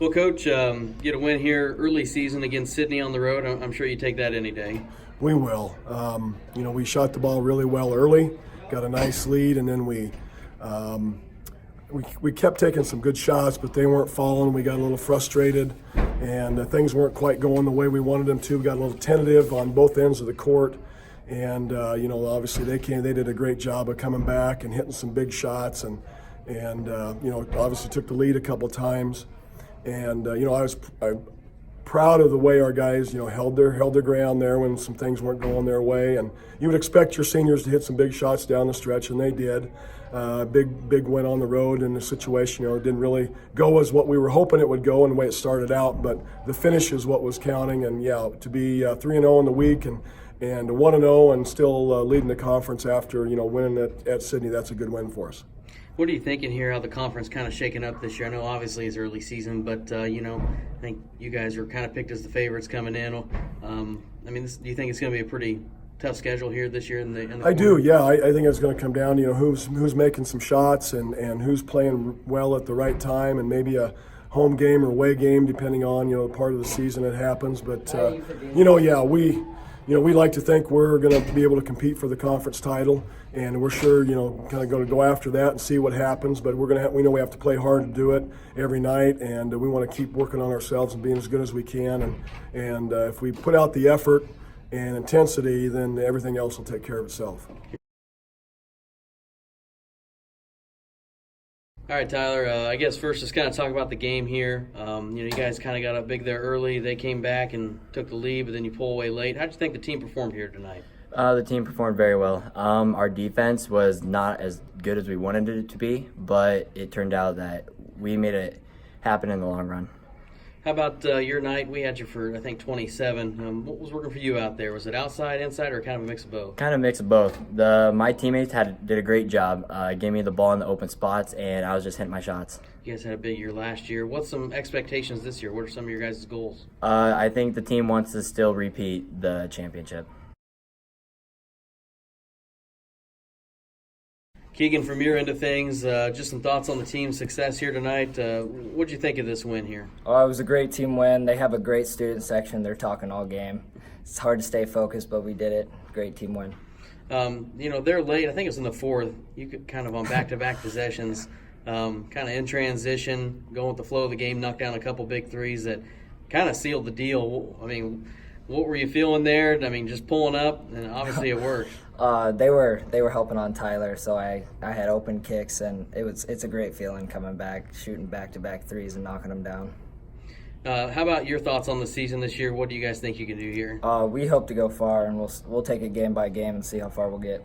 Well, Coach, get a win here early season against Sidney on the road. I'm sure you take that any day. We will. We shot the ball really well early, got a nice lead, and then um, we kept taking some good shots, but they weren't falling. We got a little frustrated, and things weren't quite going the way we wanted them to. We got a little tentative on both ends of the court, and obviously they did a great job of coming back and hitting some big shots, and obviously took the lead a couple times, and I'm proud of the way our guys, held their ground there when some things weren't going their way. And you would expect your seniors to hit some big shots down the stretch, and they did. Big win on the road in the situation. It didn't really go as what we were hoping it would go and the way it started out, but the finish is what was counting. And to be 3-0 in the week and 1-0 and still leading the conference after winning at Sidney, that's a good win for us. What are you thinking here, how the conference kind of shaking up this year? I know obviously it's early season, but, I think you guys are kind of picked as the favorites coming in. Do you think it's going to be a pretty tough schedule here this year? I do, yeah. I think it's going to come down to who's making some shots and who's playing well at the right time, and maybe a home game or away game depending on the part of the season it happens. But we like to think we're going to be able to compete for the conference title, and we're sure kind of going to go after that and see what happens. But we know we have to play hard to do it every night, and we want to keep working on ourselves and being as good as we can. And if we put out the effort and intensity, then everything else will take care of itself. All right, Tyler, I guess first just kind of talk about the game here. You guys kind of got up big there early. They came back and took the lead, but then you pull away late. How did you think the team performed here tonight? The team performed very well. Our defense was not as good as we wanted it to be, but it turned out that we made it happen in the long run. How about your night? We had you for, I think, 27. What was working for you out there? Was it outside, inside, or kind of a mix of both? Kind of a mix of both. My teammates did a great job. Gave me the ball in the open spots, and I was just hitting my shots. You guys had a big year last year. What's some expectations this year? What are some of your guys' goals? I think the team wants to still repeat the championship. Keegan, from your end of things, just some thoughts on the team's success here tonight. What did you think of this win here? Oh, it was a great team win. They have a great student section. They're talking all game. It's hard to stay focused, but we did it. Great team win. They're late. I think it was in the fourth. You could kind of on back-to-back possessions, kind of in transition, going with the flow of the game, knock down a couple big threes that kind of sealed the deal. What were you feeling there? Just pulling up, and obviously it worked. They were helping on Tyler, so I had open kicks, and it's a great feeling coming back, shooting back-to-back threes and knocking them down. How about your thoughts on the season this year? What do you guys think you can do here? We hope to go far, and we'll take it game by game and see how far we'll get.